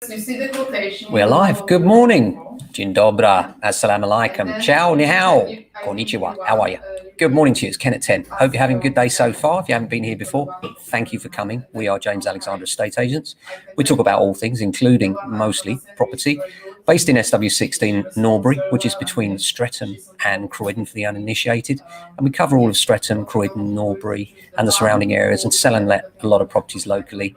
You see the quotation. We're live. Good morning. Dzień dobry. Assalamu alaikum. Ciao, ni hao. Konnichiwa. How are you? Good morning to you. It's Ken at 10. Hope you're having a good day so far. If you haven't been here before, thank you for coming. We are James Alexander Estate Agents. We talk about all things, including mostly property, based in SW16 Norbury, which is between Streatham and Croydon for the uninitiated. And we cover all of Streatham, Croydon, Norbury, and the surrounding areas, and sell and let a lot of properties locally.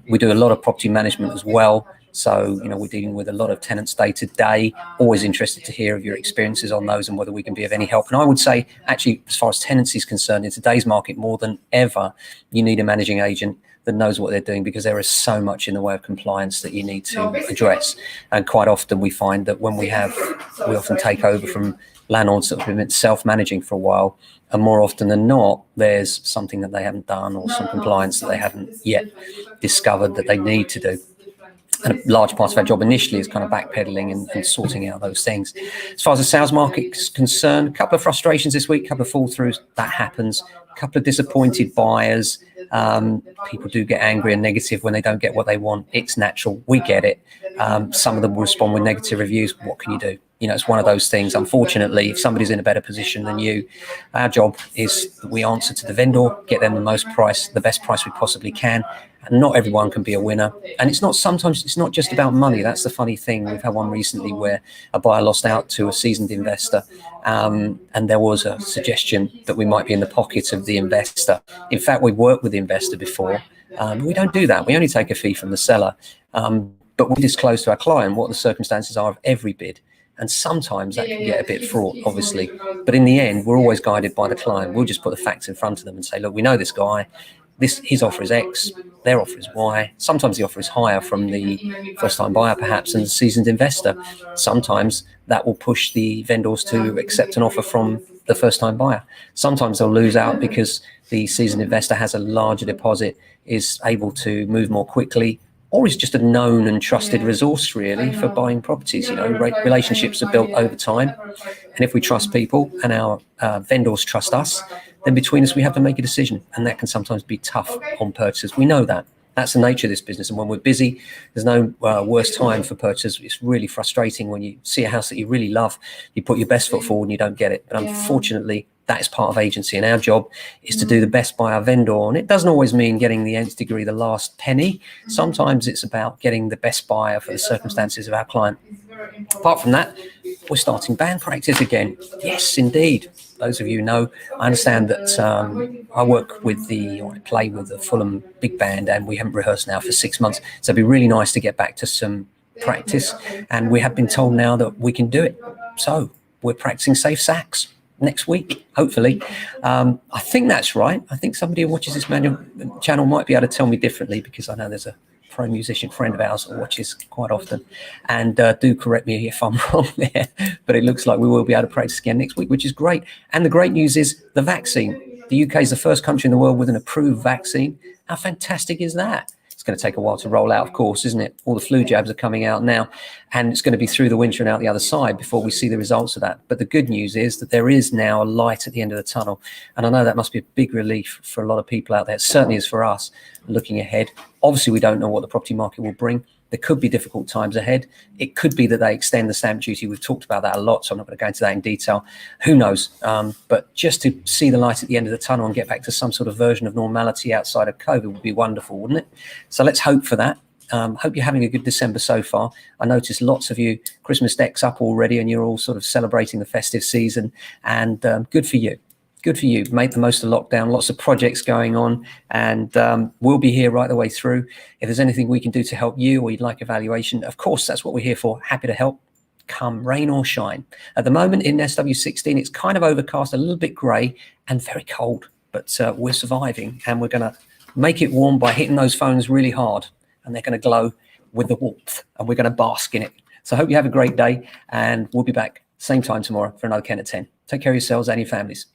We do a lot of property management as well. So, we're dealing with a lot of tenants day to day. Always interested to hear of your experiences on those and whether we can be of any help. And I would say, actually, as far as tenancy is concerned, in today's market, more than ever, you need a managing agent that knows what they're doing, because there is so much in the way of compliance that you need to address. And quite often we find that when we often take over from landlords that have been self-managing for a while, and more often than not, there's something that they haven't done or some compliance that they haven't yet discovered that they need to do. And a large part of our job initially is kind of backpedaling and sorting out those things. As far as the sales market is concerned, a couple of frustrations this week, a couple of fall-throughs, that happens. A couple of disappointed buyers. People do get angry and negative when they don't get what they want. It's natural. We get it. Some of them will respond with negative reviews. What can you do? It's one of those things. Unfortunately, if somebody's in a better position than you, our job is that we answer to the vendor, get them the best price we possibly can. And not everyone can be a winner. And it's not just about money. That's the funny thing. We've had one recently where a buyer lost out to a seasoned investor. And there was a suggestion that we might be in the pocket of the investor. In fact, we've worked with the investor before. We don't do that. We only take a fee from the seller. But we disclose to our client what the circumstances are of every bid. And sometimes that can get a bit fraught, obviously. But in the end, we're always guided by the client. We'll just put the facts in front of them and say, look, we know this guy. His offer is X, their offer is Y. Sometimes the offer is higher from the first-time buyer, perhaps, and the seasoned investor. Sometimes that will push the vendors to accept an offer from the first-time buyer. Sometimes they'll lose out because the seasoned investor has a larger deposit, is able to move more quickly, or is just a known and trusted resource, really, for buying properties. Relationships are built over time. And if we trust people and our vendors trust us, then between us, we have to make a decision. And that can sometimes be tough on purchasers. We know that. That's the nature of this business. And when we're busy, there's no worse time for purchasers. It's really frustrating when you see a house that you really love, you put your best foot forward and you don't get it. But unfortunately, that is part of agency, and our job is to do the best by our vendor. And it doesn't always mean getting the nth degree, the last penny. Sometimes it's about getting the best buyer for the circumstances of our client. Apart from that, we're starting band practice again. Yes, indeed. Those of you know, I understand that I play with the Fulham Big Band, and we haven't rehearsed now for 6 months. So it'd be really nice to get back to some practice. And we have been told now that we can do it. So we're practicing safe sax next week, hopefully. I think that's right. I think somebody who watches this channel might be able to tell me differently, because I know there's a pro musician friend of ours that watches quite often, and do correct me if I'm wrong there, but it looks like we will be able to practice again next week, which is great. And the great news is the vaccine. The UK is the first country in the world with an approved vaccine. How fantastic is that? It's going to take a while to roll out, of course, isn't it? All the flu jabs are coming out now, and it's going to be through the winter and out the other side before we see the results of that. But the good news is that there is now a light at the end of the tunnel. And I know that must be a big relief for a lot of people out there. It certainly is for us looking ahead. Obviously, we don't know what the property market will bring. There could be difficult times ahead. It could be that they extend the stamp duty. We've talked about that a lot, so I'm not going to go into that in detail. Who knows? But just to see the light at the end of the tunnel and get back to some sort of version of normality outside of COVID would be wonderful, wouldn't it? So let's hope for that. Hope you're having a good December so far. I noticed lots of you Christmas decks up already, and you're all sort of celebrating the festive season, and good for you. Good for you. Make the most of lockdown. Lots of projects going on, and we'll be here right the way through. If there's anything we can do to help you, or you'd like evaluation, of course, that's what we're here for. Happy to help, come rain or shine. At the moment in SW16, it's kind of overcast, a little bit grey, and very cold, but we're surviving, and we're going to make it warm by hitting those phones really hard, and they're going to glow with the warmth, and we're going to bask in it. So I hope you have a great day, and we'll be back same time tomorrow for another Ken at 10. Take care of yourselves and your families.